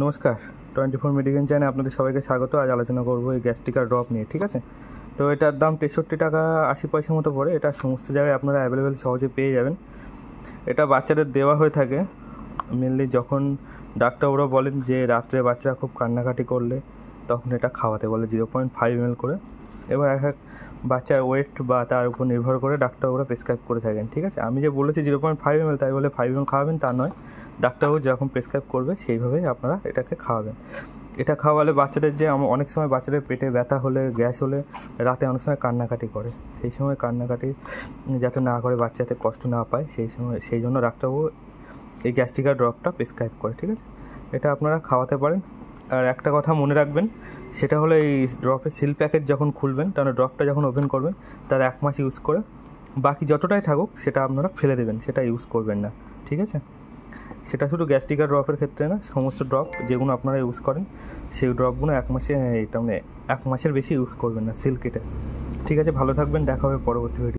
নমস্কার, 24 মেডিকেল চ্যানেলে আপনাদের সবাইকে স্বাগত। আজ আলোচনা করবো এই গ্যাস্ট্রিকার ড্রপ নিয়ে, ঠিক আছে। তো এটার দাম 63 টাকা 80 পয়সা মতো পড়ে। এটা সমস্ত জায়গায় আপনারা অ্যাভেলেবেল সহজে পেয়ে যাবেন। এটা বাচ্চাদের দেওয়া হয়ে থাকে মেনলি যখন ডাক্তারবাবুরা বলেন যে রাত্রে বাচ্চারা খুব কান্নাকাটি করলে তখন এটা খাওয়াতে বলে 0.5 ml করে। এবার এক বাচ্চার ওয়েট বা তার উপর নির্ভর করে ডাক্তারবাবুরা প্রেসক্রাইব করে থাকেন, ঠিক আছে। আমি যে বলেছি 0.5 ml তাই বলে 5 ml খাওয়াবেন তা নয়। ডাক্তারবাবু যেরকম প্রেসক্রাইব করবে সেইভাবেই আপনারা এটাকে খাওয়াবেন। এটা খাওয়ালে বাচ্চাদের যে অনেক সময় বাচ্চাদের পেটে ব্যথা হলে, গ্যাস হলে রাতে অনেক সময় কান্নাকাটি করে, সেই সময় কান্নাকাটি যাতে না করে, বাচ্চা যাতে কষ্ট না পায়, সেই জন্য ডাক্তারবাবু এই গ্যাস্ট্রিকার ড্রপটা প্রেসক্রাইব করে, ঠিক আছে। এটা আপনারা খাওয়াতে পারেন। আর একটা কথা মনে রাখবেন, সেটা হলো এই ড্রপের সিল প্যাকেট যখন খুলবেন, তাহলে ড্রপটা যখন ওপেন করবেন তার 1 মাস ইউজ করে বাকি যতটাই থাকুক সেটা আপনারা ফেলে দেবেন, সেটা ইউজ করবেন না, ঠিক আছে। সেটা শুধু গ্যাস্ট্রিকার ড্রপের ক্ষেত্রে না, সমস্ত ড্রপ যেগুলো আপনারা ইউজ করেন সেই ড্রপগুলো 1 মাসে এটা 1 মাসের বেশি ইউজ করবেন না সিল কেটে, ঠিক আছে। ভালো থাকবেন, দেখা হবে পরবর্তী ভিডিও।